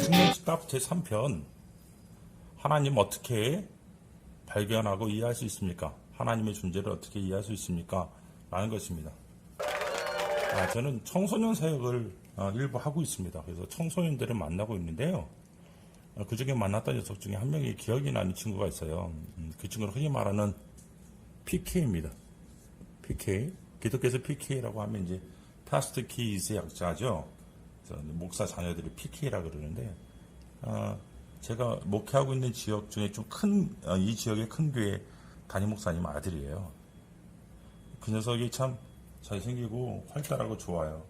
신명기답 제3편 하나님 어떻게 발견하고 이해할 수 있습니까? 하나님의 존재를 어떻게 이해할 수 있습니까? 라는 것입니다. 저는 청소년 사역을 일부 하고 있습니다. 그래서 청소년들을 만나고 있는데요. 그 중에 만났던 녀석 중에 한 명이 기억이 나는 친구가 있어요. 그 친구는 흔히 말하는 PK입니다. PK. 기독교에서 PK라고 하면 이제 Pastor Keys의 약자죠. 그래서 목사 자녀들이 PK라고 그러는데, 제가 목회하고 있는 지역 중에 좀 이 지역의 큰 교회 담임 목사님 아들이에요. 그 녀석이 참 잘생기고 활달하고 좋아요.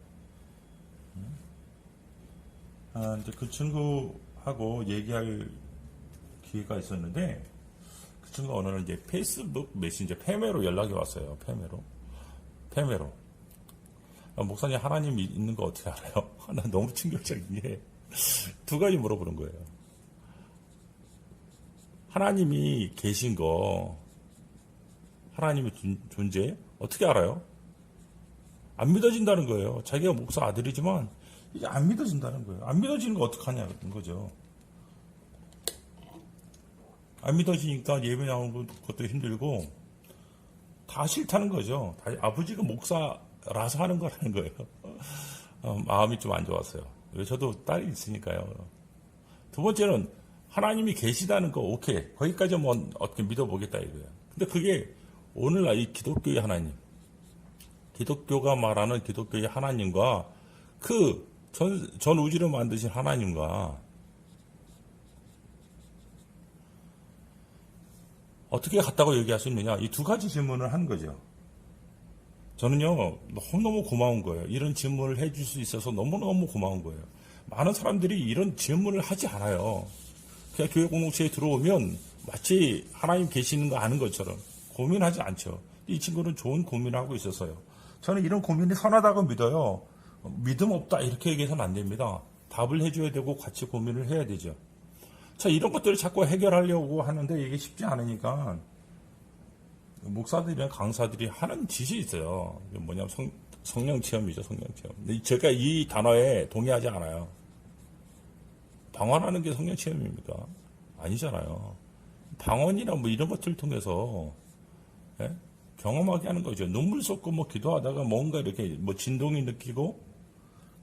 이제 그 친구하고 얘기할 기회가 있었는데, 그 친구가 어느 날 이제 페이스북 메신저 페메로 연락이 왔어요. 페메로. 목사님 하나님이 있는 거 어떻게 알아요? 나 너무 충격적인 게 두 가지 물어보는 거예요. 하나님이 계신 거, 하나님의 존재 어떻게 알아요? 안 믿어진다는 거예요. 자기가 목사 아들이지만 이게 안 믿어진다는 거예요. 안 믿어지는 거 어떡하냐는 거죠. 안 믿어지니까 예배 나오는 것도 힘들고 다 싫다는 거죠. 아버지가 목사라서 하는 거라는 거예요. 마음이 좀 안 좋았어요. 저도 딸이 있으니까요. 두 번째는 하나님이 계시다는 거 오케이. 거기까지 뭐 어떻게 믿어보겠다 이거예요. 근데 그게 오늘날 이 기독교의 하나님, 기독교가 말하는 기독교의 하나님과 그 전 우주를 만드신 하나님과 어떻게 같다고 얘기할 수 있느냐? 이 두 가지 질문을 하는 거죠. 저는요, 너무너무 고마운 거예요. 이런 질문을 해줄 수 있어서 너무너무 고마운 거예요. 많은 사람들이 이런 질문을 하지 않아요. 그냥 교회 공동체에 들어오면 마치 하나님 계시는 거 아는 것처럼 고민하지 않죠. 이 친구는 좋은 고민을 하고 있어서요. 저는 이런 고민이 선하다고 믿어요. 믿음 없다 이렇게 얘기해서는 안 됩니다. 답을 해줘야 되고 같이 고민을 해야 되죠. 자, 이런 것들을 자꾸 해결하려고 하는데 이게 쉽지 않으니까 목사들이나 강사들이 하는 짓이 있어요. 뭐냐면 성령체험이죠, 성령체험. 제가 이 단어에 동의하지 않아요. 방언하는 게 성령체험입니까? 아니잖아요. 방언이나 뭐 이런 것들을 통해서 경험하게 하는 거죠. 눈물 쏟고 뭐 기도하다가 뭔가 이렇게 뭐 진동이 느끼고,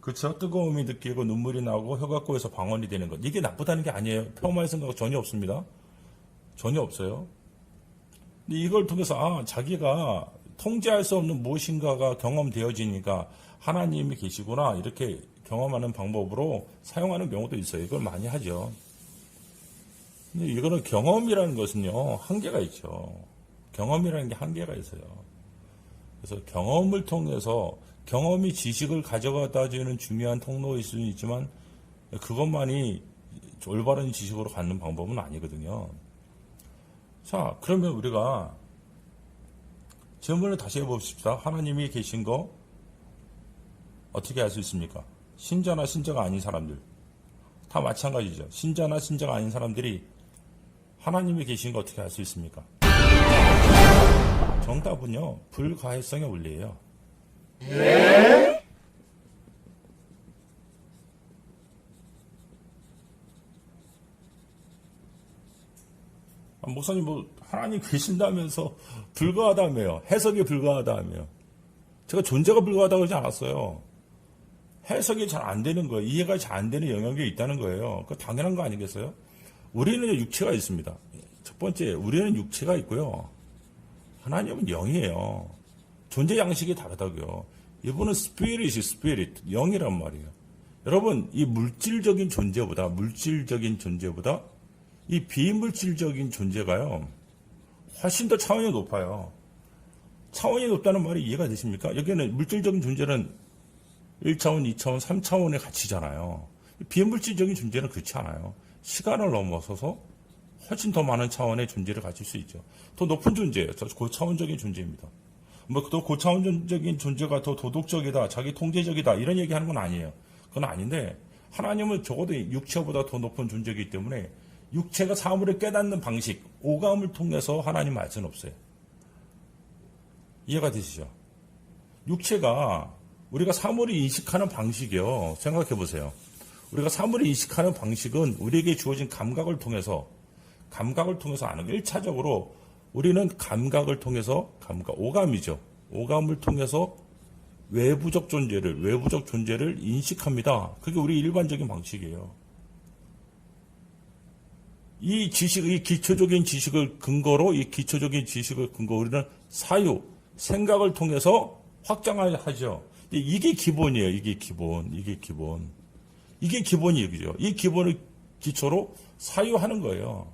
그쵸? 뜨거움이 느끼고 눈물이 나고 혀가 꼬여서 방언이 되는 것. 이게 나쁘다는 게 아니에요. 폄하의 생각은 전혀 없습니다. 전혀 없어요. 근데 이걸 통해서 자기가 통제할 수 없는 무엇인가가 경험되어지니까 하나님이 계시구나 이렇게 경험하는 방법으로 사용하는 경우도 있어요. 이걸 많이 하죠. 근데 이거는 경험이라는 것은요, 한계가 있죠. 경험이라는 게 한계가 있어요. 그래서 경험을 통해서 경험이 지식을 가져가다 주는 중요한 통로일 수는 있지만 그것만이 올바른 지식으로 갖는 방법은 아니거든요. 자, 그러면 우리가 질문을 다시 해봅시다. 하나님이 계신 거 어떻게 알 수 있습니까? 신자나 신자가 아닌 사람들 다 마찬가지죠. 신자나 신자가 아닌 사람들이 하나님이 계신 거 어떻게 알 수 있습니까? 정답은요, 불가해성의 원리예요. 네? 목사님 하나님 계신다면서 불가하다며요. 해석이 불가하다며요. 제가 존재가 불가하다고 그러지 않았어요. 해석이 잘 안 되는 거예요. 이해가 잘 안 되는 영역이 있다는 거예요. 그 당연한 거 아니겠어요? 우리는 육체가 있습니다. 첫 번째, 우리는 육체가 있고요. 하나님은 영이에요. 존재 양식이 다르다고요. 이분은 스피릿, 영이란 말이에요. 여러분, 이 물질적인 존재보다 이 비물질적인 존재가요, 훨씬 더 차원이 높아요. 차원이 높다는 말이 이해가 되십니까? 여기는 물질적인 존재는 1차원, 2차원, 3차원의 가치잖아요. 비물질적인 존재는 그렇지 않아요. 시간을 넘어서서 훨씬 더 많은 차원의 존재를 가질 수 있죠. 더 높은 존재예요. 고차원적인 존재입니다. 더 고차원적인 존재가 더 도덕적이다, 자기 통제적이다, 이런 얘기 하는 건 아니에요. 그건 아닌데, 하나님은 적어도 육체보다 더 높은 존재이기 때문에 육체가 사물을 깨닫는 방식, 오감을 통해서 하나님 알 수는 없어요. 이해가 되시죠? 육체가 우리가 사물을 인식하는 방식이요. 생각해 보세요. 우리가 사물을 인식하는 방식은 우리에게 주어진 감각을 통해서 아는 거예요. 1차적으로 우리는 감각을 통해서, 오감이죠. 오감을 통해서 외부적 존재를 인식합니다. 그게 우리 일반적인 방식이에요. 이 기초적인 지식을 근거로, 우리는 사유, 생각을 통해서 확장하죠. 이게 기본이에요. 이게 기본이에요. 그죠? 이 기본을 기초로 사유하는 거예요.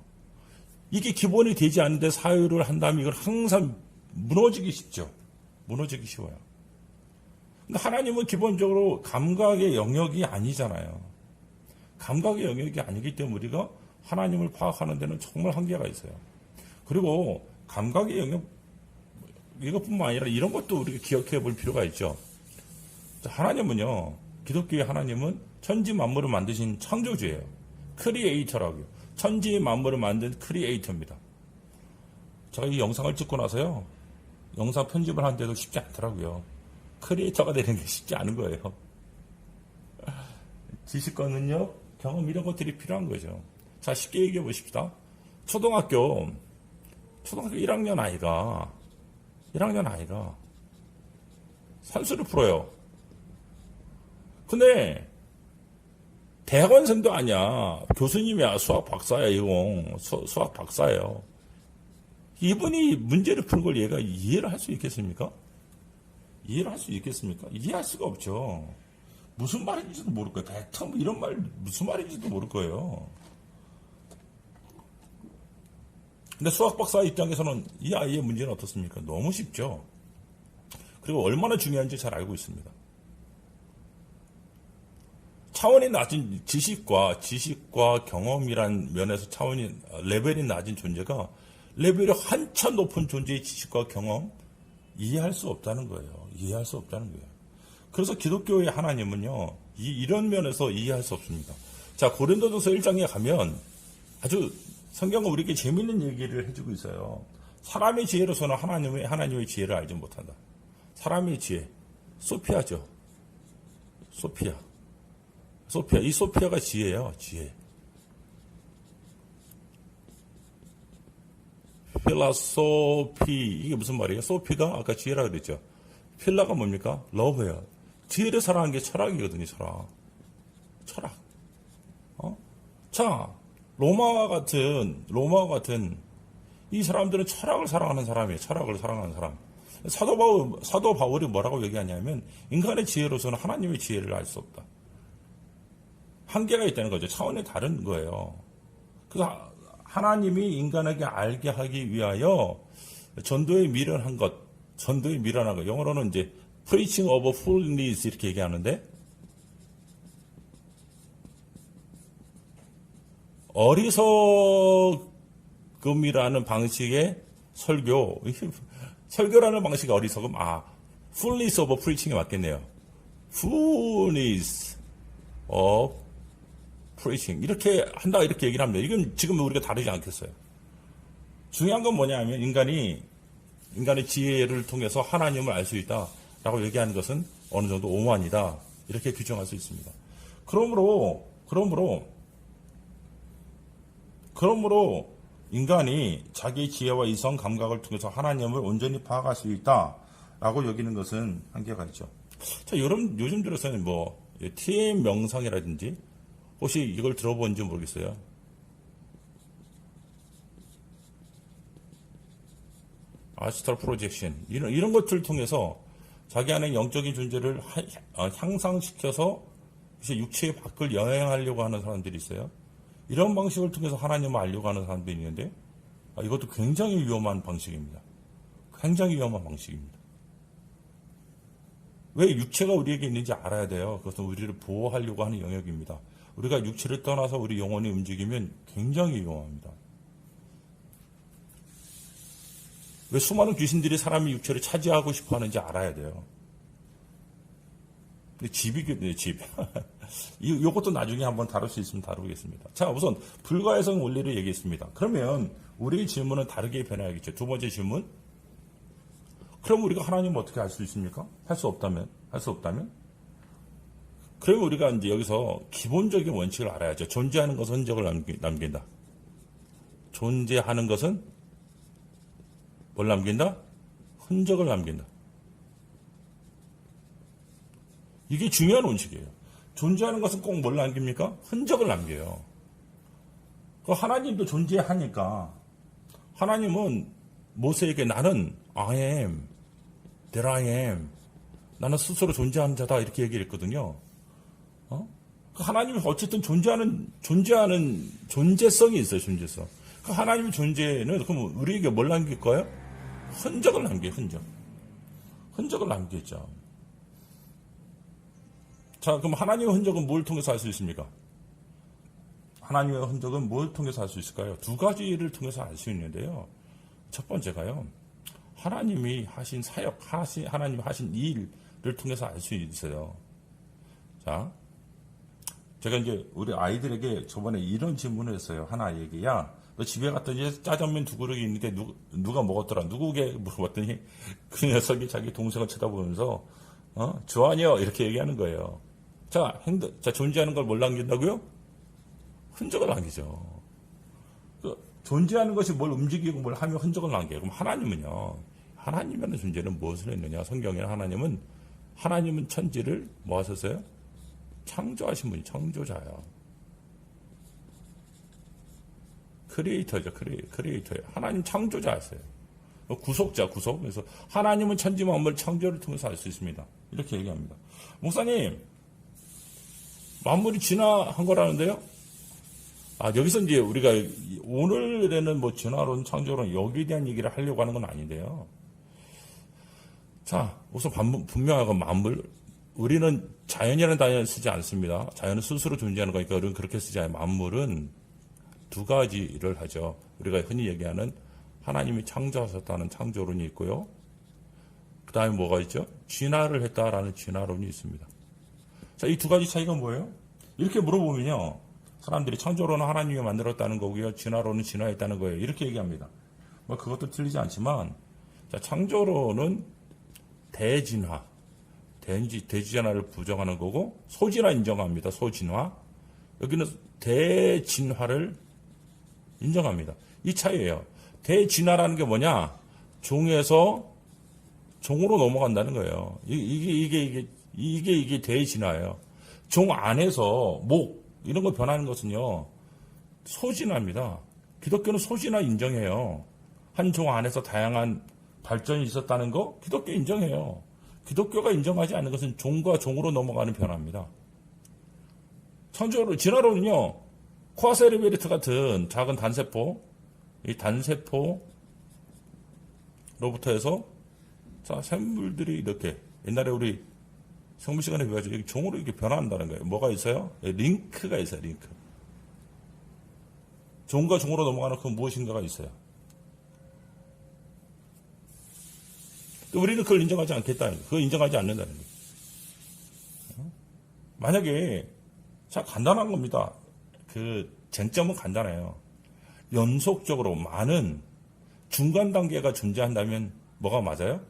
이게 기본이 되지 않는데 사유를 한다면 이건 항상 무너지기 쉽죠. 무너지기 쉬워요. 근데 하나님은 기본적으로 감각의 영역이 아니잖아요. 감각의 영역이 아니기 때문에 우리가 하나님을 파악하는 데는 정말 한계가 있어요. 그리고 감각의 영역, 이것뿐만 아니라 이런 것도 우리가 기억해 볼 필요가 있죠. 하나님은요, 기독교의 하나님은 천지 만물을 만드신 창조주예요. 크리에이터라고요. 천지 만물을 만든 크리에이터입니다. 제가 이 영상을 찍고 나서요, 영상 편집을 하는데도 쉽지 않더라고요. 크리에이터가 되는 게 쉽지 않은 거예요. 지식과 능력, 경험 이런 것들이 필요한 거죠. 자, 쉽게 얘기해 보십시다. 초등학교 1학년 아이가 산수를 풀어요. 근데 대학원생도 아니야. 교수님이야. 수학 박사야. 수학 박사예요. 이분이 문제를 푸는 걸 얘가 이해를 할 수 있겠습니까? 이해할 수가 없죠. 무슨 말인지도 모를 거예요. 대충 이런 말 무슨 말인지도 모를 거예요. 근데 수학 박사 입장에서는 이 아이의 문제는 어떻습니까? 너무 쉽죠. 그리고 얼마나 중요한지 잘 알고 있습니다. 차원이 낮은 지식과 경험이란 면에서 레벨이 낮은 존재가 레벨이 한참 높은 존재의 지식과 경험 이해할 수 없다는 거예요. 그래서 기독교의 하나님은요, 이런 면에서 이해할 수 없습니다. 자, 고린도전서 1장에 가면 아주 성경은 우리에게 재밌는 얘기를 해주고 있어요. 사람의 지혜로서는 하나님의 지혜를 알지 못한다. 사람의 지혜, 소피아죠. 소피아. 이 소피아가 지혜예요. 지혜. 필라소피, 이게 무슨 말이에요? 소피가 아까 지혜라 그랬죠. 필라가 뭡니까? 러브예요. 지혜를 사랑하는 게 철학이거든요. 철학. 자, 로마와 같은 이 사람들은 철학을 사랑하는 사람이에요. 사도 바울이 뭐라고 얘기하냐면 인간의 지혜로서는 하나님의 지혜를 알 수 없다. 한계가 있다는 거죠. 차원이 다른 거예요. 그래서 하나님이 인간에게 알게 하기 위하여 전도에 미련한 것, 영어로는 이제 preaching of foolishness 이렇게 얘기하는데, 어리석음이라는 방식의 설교라는 방식의 어리석음, fullness of preaching이 맞겠네요. fullness of preaching. 이렇게 한다, 이렇게 얘기를 합니다. 이건 지금 우리가 다르지 않겠어요. 중요한 건 뭐냐면, 인간의 지혜를 통해서 하나님을 알 수 있다라고 얘기하는 것은 어느 정도 오만이다. 이렇게 규정할 수 있습니다. 그러므로 인간이 자기의 지혜와 이성 감각을 통해서 하나님을 온전히 파악할 수 있다라고 여기는 것은 한계가 있죠. 자, 요즘 들어서는 TM 명상이라든지 혹시 이걸 들어본지 모르겠어요. 아스트랄 프로젝션 이런 것들을 통해서 자기 안에 영적인 존재를 향상시켜서 육체의 밖을 여행하려고 하는 사람들이 있어요. 이런 방식을 통해서 하나님을 알려고 하는 사람들이 있는데, 이것도 굉장히 위험한 방식입니다. 왜 육체가 우리에게 있는지 알아야 돼요. 그것은 우리를 보호하려고 하는 영역입니다. 우리가 육체를 떠나서 우리 영혼이 움직이면 굉장히 위험합니다. 왜 수많은 귀신들이 사람의 육체를 차지하고 싶어 하는지 알아야 돼요. 근데 집. 이것도 나중에 한번 다룰 수 있으면 다루겠습니다. 자, 우선 불가해성 원리를 얘기했습니다. 그러면 우리의 질문은 다르게 변해야겠죠. 두 번째 질문. 그럼 우리가 하나님을 어떻게 알 수 있습니까? 할 수 없다면? 그러면 우리가 이제 여기서 기본적인 원칙을 알아야죠. 존재하는 것은 흔적을 남긴다. 존재하는 것은 뭘 남긴다? 흔적을 남긴다. 이게 중요한 원칙이에요. 존재하는 것은 꼭 뭘 남깁니까? 흔적을 남겨요. 그 하나님도 존재하니까 하나님은 모세에게 나는 I am, that I am, 나는 스스로 존재하는 자다 이렇게 얘기를 했거든요. 그 하나님이 어쨌든 존재하는 존재성이 있어요. 존재성. 그 하나님의 존재는 그럼 우리에게 뭘 남길 거예요? 흔적을 남겨요. 흔적을 남기죠. 자, 그럼 하나님의 흔적은 뭘 통해서 알 수 있습니까? 하나님의 흔적은 뭘 통해서 알 수 있을까요? 두 가지를 통해서 알 수 있는데요. 첫 번째가요. 하나님이 하신 사역, 하나님이 하신 일을 통해서 알 수 있어요. 자, 제가 이제 우리 아이들에게 저번에 이런 질문을 했어요. 한 아이에게, 야, 너 집에 갔더니 짜장면 두 그릇이 있는데 누가 먹었더라? 누구게 물어봤더니 그 녀석이 자기 동생을 쳐다보면서 주한이요 이렇게 얘기하는 거예요. 자, 존재하는 걸 뭘 남긴다고요? 흔적을 남기죠. 존재하는 것이 뭘 움직이고 뭘 하며 흔적을 남겨요. 그럼 하나님은요. 하나님이라는 존재는 무엇을 했느냐? 성경에는 하나님은 천지를 뭐 하셨어요? 창조하신 분이 창조자예요. 크리에이터죠. 크리에이터예요. 하나님 창조자였어요. 구속자. 그래서 하나님은 천지 만물 창조를 통해서 알 수 있습니다. 이렇게 얘기합니다. 목사님, 만물이 진화한 거라는데요? 여기서 이제 우리가 오늘에는 뭐 진화론, 창조론 여기에 대한 얘기를 하려고 하는 건 아닌데요. 자, 우선 분명하고 만물, 우리는 자연이라는 단어를 쓰지 않습니다. 자연은 스스로 존재하는 거니까 우리는 그렇게 쓰지 않아요. 만물은 두 가지를 하죠. 우리가 흔히 얘기하는 하나님이 창조하셨다는 창조론이 있고요. 그 다음에 뭐가 있죠? 진화를 했다라는 진화론이 있습니다. 자, 이 두 가지 차이가 뭐예요? 이렇게 물어보면요. 사람들이 창조론은 하나님이 만들었다는 거고요. 진화론은 진화했다는 거예요. 이렇게 얘기합니다. 뭐 그것도 틀리지 않지만, 자, 창조론은 대진화, 대진화를 부정하는 거고, 소진화 인정합니다. 소진화. 여기는 대진화를 인정합니다. 이 차이예요. 대진화라는 게 뭐냐? 종에서 종으로 넘어간다는 거예요. 이게 대진화예요. 종 안에서 목 이런 거 변하는 것은요 소진화입니다. 기독교는 소진화 인정해요. 한 종 안에서 다양한 발전이 있었다는 거 기독교 인정해요. 기독교가 인정하지 않는 것은 종과 종으로 넘어가는 변화입니다. 진화론은요 코아세르베리트 같은 작은 단세포, 이 단세포로부터 해서 자 생물들이 이렇게 옛날에 우리 성부 시간에 배워가지고 여기 종으로 이렇게 변화한다는 거예요. 뭐가 있어요? 링크가 있어요. 링크. 종과 종으로 넘어가는 그 무엇인가가 있어요. 또 우리는 그걸 인정하지 않겠다는 거예요. 그걸 인정하지 않는다는 거예요. 만약에 자 간단한 겁니다. 그 쟁점은 간단해요. 연속적으로 많은 중간 단계가 존재한다면 뭐가 맞아요?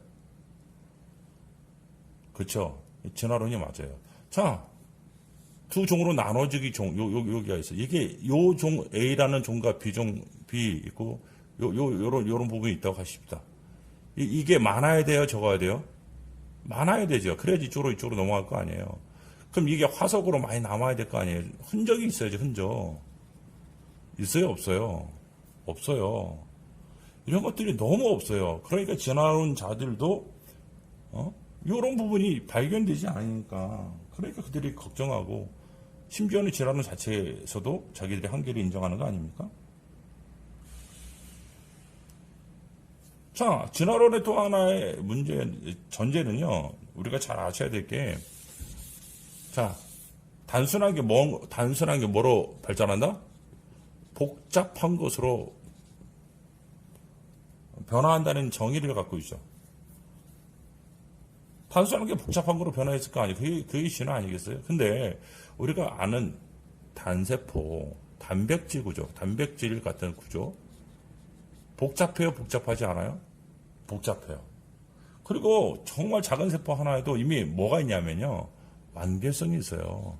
그렇죠. 진화론이 맞아요. 자, 두 종으로 나눠지기 여기가 있어요. 이게 요 종 A라는 종과 B종 B 있고 요런 부분이 있다고 하십니다. 이게 많아야 돼요, 적어야 돼요? 많아야 되죠. 그래야지 이쪽으로 넘어갈 거 아니에요. 그럼 이게 화석으로 많이 남아야 될 거 아니에요. 흔적이 있어야지, 흔적. 있어요, 없어요? 없어요. 이런 것들이 너무 없어요. 그러니까 진화론자들도 이런 부분이 발견되지 않으니까 그러니까 그들이 걱정하고 심지어는 진화론 자체에서도 자기들의 한계를 인정하는 거 아닙니까? 자, 진화론의 또 하나의 전제는요, 우리가 잘 아셔야 될 게, 자, 단순한 게 뭐로 발전한다? 복잡한 것으로 변화한다는 정의를 갖고 있죠. 단순한 게 복잡한 거로 변화했을 거 아니에요. 그게 진화 아니겠어요? 근데 우리가 아는 단세포, 단백질 구조, 단백질 같은 구조, 복잡해요? 복잡하지 않아요? 복잡해요. 그리고 정말 작은 세포 하나에도 이미 뭐가 있냐면요. 완결성이 있어요.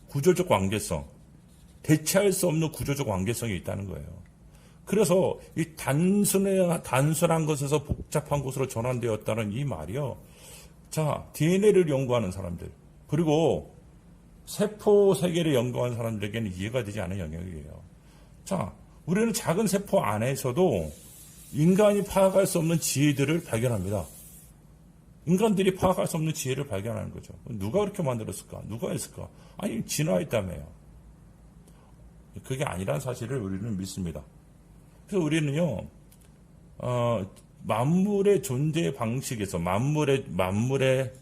구조적 완결성. 대체할 수 없는 구조적 완결성이 있다는 거예요. 그래서 이 단순한 것에서 복잡한 것으로 전환되었다는 이 말이요. 자, DNA를 연구하는 사람들, 그리고 세포 세계를 연구하는 사람들에게는 이해가 되지 않은 영역이에요. 자, 우리는 작은 세포 안에서도 인간이 파악할 수 없는 지혜들을 발견합니다. 인간들이 파악할 수 없는 지혜를 발견하는 거죠. 누가 그렇게 만들었을까? 누가 했을까? 아니, 진화했다며요. 그게 아니란 사실을 우리는 믿습니다. 그래서 우리는요, 만물의 존재 방식에서, 만물의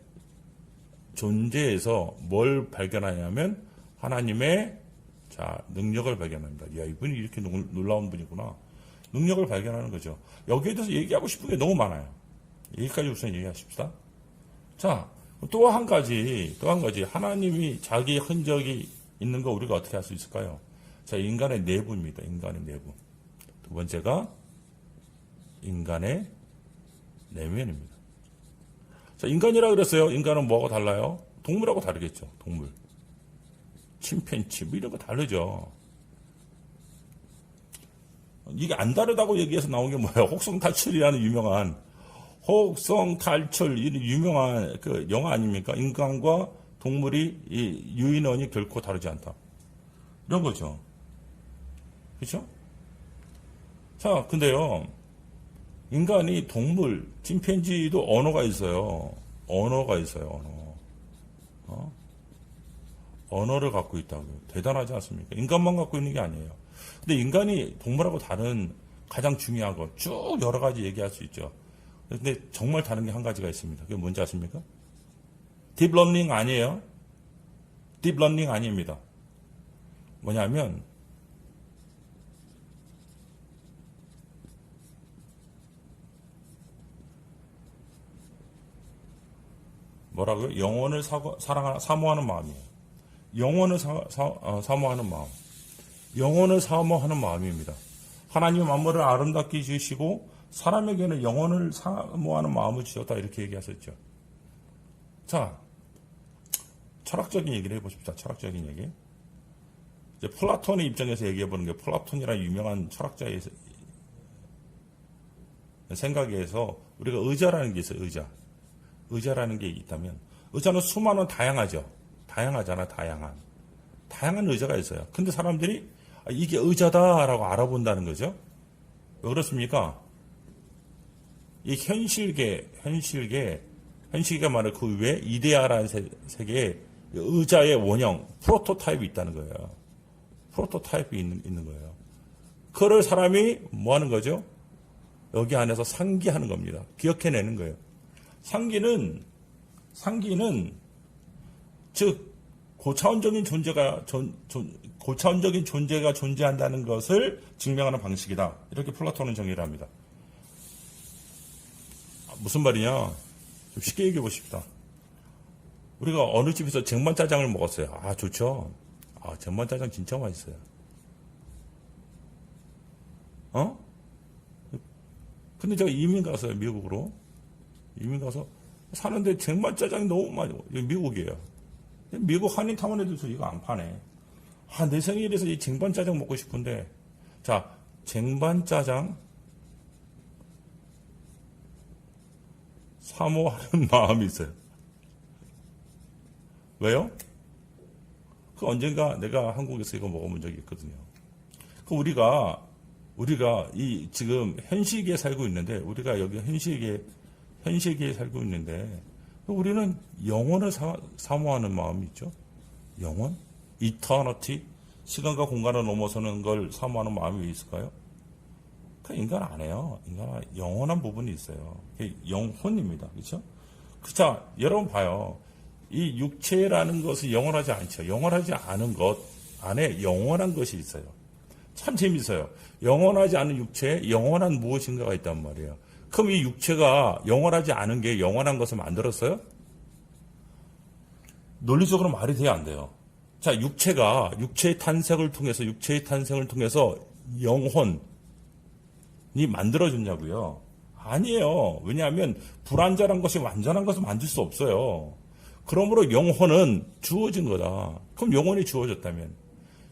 존재에서 뭘 발견하냐면, 하나님의, 자, 능력을 발견합니다. 야, 이분이 이렇게 놀라운 분이구나. 능력을 발견하는 거죠. 여기에 대해서 얘기하고 싶은 게 너무 많아요. 여기까지 우선 얘기하십시다. 자, 또 한 가지, 하나님이 자기 흔적이 있는 거 우리가 어떻게 할 수 있을까요? 자, 인간의 내부입니다. 인간의 내부. 두 번째가 인간의 내면입니다. 자, 인간이라 그랬어요. 인간은 뭐하고 달라요? 동물하고 다르겠죠. 동물. 침팬치, 뭐 이런 거 다르죠. 이게 안 다르다고 얘기해서 나온 게 뭐예요? 혹성탈출이라는 유명한, 혹성탈출, 이런 유명한 그 영화 아닙니까? 인간과 동물이 이 유인원이 결코 다르지 않다. 이런 거죠. 그렇죠? 자, 근데요, 인간이 동물, 침팬지도 언어가 있어요. 언어가 있어요, 언어. 언어를 갖고 있다고요. 대단하지 않습니까? 인간만 갖고 있는 게 아니에요. 근데 인간이 동물하고 다른 가장 중요한 거, 쭉 여러 가지 얘기할 수 있죠. 근데 정말 다른 게 한 가지가 있습니다. 그게 뭔지 아십니까? 딥러닝 아니에요. 딥러닝 아닙니다. 뭐냐면, 뭐라고요? 영혼을 사모하는 마음이에요. 영혼을 사모하는 마음. 영혼을 사모하는 마음입니다. 하나님 만물을 아름답게 지으시고 사람에게는 영혼을 사모하는 마음을 주셨다 이렇게 얘기하셨죠. 자, 철학적인 얘기를 해보십시다. 철학적인 얘기. 이제 플라톤의 입장에서 얘기해보는 게 플라톤이라는 유명한 철학자의 생각에서 우리가 의자라는 게 있어요. 의자라는 게 있다면 의자는 수많은 다양하죠. 다양하잖아. 다양한 의자가 있어요. 근데 사람들이 이게 의자다라고 알아본다는 거죠. 왜 그렇습니까? 이 현실계 말을 그 외에 이데아라는 세계에 의자의 원형, 프로토타입이 있다는 거예요. 프로토타입이 있는 거예요. 그걸 사람이 뭐 하는 거죠? 여기 안에서 상기하는 겁니다. 기억해내는 거예요. 상기는 즉 고차원적인 존재가 존재한다는 것을 증명하는 방식이다. 이렇게 플라톤은 정의를 합니다. 무슨 말이냐? 좀 쉽게 얘기해 보십시다. 우리가 어느 집에서 쟁반짜장을 먹었어요. 아, 좋죠. 아, 쟁반짜장 진짜 맛있어요. 근데 제가 이민 갔어요. 미국으로. 이민 가서 사는데 쟁반짜장이 너무 많이 먹어요. 미국이에요. 미국 한인타운에도 이거 안 파네. 아, 내 생일에서 이 쟁반짜장 먹고 싶은데. 자, 쟁반짜장 사모하는 마음이 있어요. 왜요? 그 언젠가 내가 한국에서 이거 먹어본 적이 있거든요. 그 우리가 이 지금 현시기에 살고 있는데, 우리가 여기 현시기에 살고 있는데, 우리는 영혼을 사모하는 마음이 있죠. 영혼? 이터너티? 시간과 공간을 넘어서는 걸 사모하는 마음이 왜 있을까요? 그 인간 안 해요. 인간은 영원한 부분이 있어요. 영혼입니다. 그렇죠? 자, 여러분 봐요. 이 육체라는 것은 영원하지 않죠. 영원하지 않은 것 안에 영원한 것이 있어요. 참 재밌어요. 영원하지 않은 육체에 영원한 무엇인가가 있단 말이에요. 그럼 이 육체가 영원하지 않은 게 영원한 것을 만들었어요? 논리적으로 말이 돼야 안 돼요. 자, 육체의 탄생을 통해서 영혼이 만들어졌냐고요? 아니에요. 왜냐하면 불완전한 것이 완전한 것을 만들 수 없어요. 그러므로 영혼은 주어진 거다. 그럼 영혼이 주어졌다면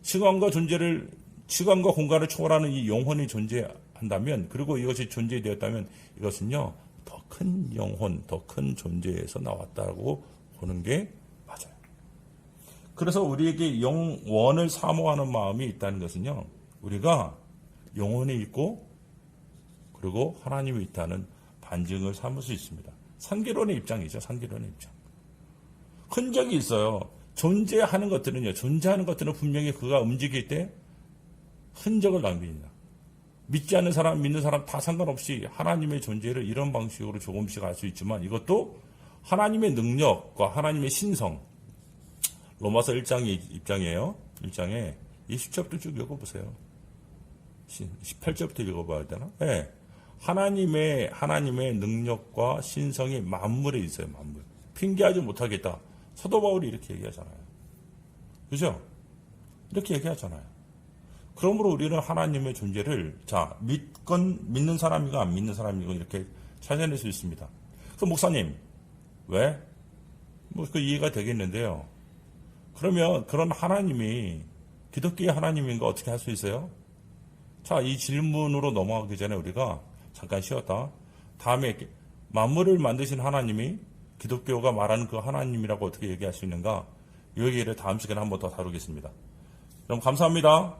시간과 공간을 초월하는 이 영혼이 존재한다면, 그리고 이것이 존재되었다면 이것은요 더 큰 영혼, 더 큰 존재에서 나왔다고 보는 게 맞아요. 그래서 우리에게 영원을 사모하는 마음이 있다는 것은요, 우리가 영혼이 있고 그리고 하나님이 있다는 반증을 삼을 수 있습니다. 상계론의 입장이죠. 상계론의 입장. 흔적이 있어요. 존재하는 것들은 분명히 그가 움직일 때 흔적을 남깁니다. 믿지 않는 사람, 믿는 사람 다 상관없이 하나님의 존재를 이런 방식으로 조금씩 알 수 있지만, 이것도 하나님의 능력과 하나님의 신성, 로마서 1장의 입장이에요. 1장에 이 10절부터 쭉 읽어보세요. 18절부터 읽어봐야 되나? 네. 하나님의 능력과 신성이 만물에 있어요. 만물. 핑계하지 못하겠다. 사도 바울이 이렇게 얘기하잖아요. 그죠? 이렇게 얘기하잖아요. 그러므로 우리는 하나님의 존재를 믿는 사람이고 안 믿는 사람이고 이렇게 찾아낼 수 있습니다. 그 목사님, 왜? 그 이해가 되겠는데요. 그러면 그런 하나님이 기독교의 하나님인가 어떻게 할 수 있어요? 이 질문으로 넘어가기 전에 우리가 잠깐 쉬었다. 다음에 만물을 만드신 하나님이 기독교가 말하는 그 하나님이라고 어떻게 얘기할 수 있는가? 이 얘기를 다음 시간에 한 번 더 다루겠습니다. 그럼 감사합니다.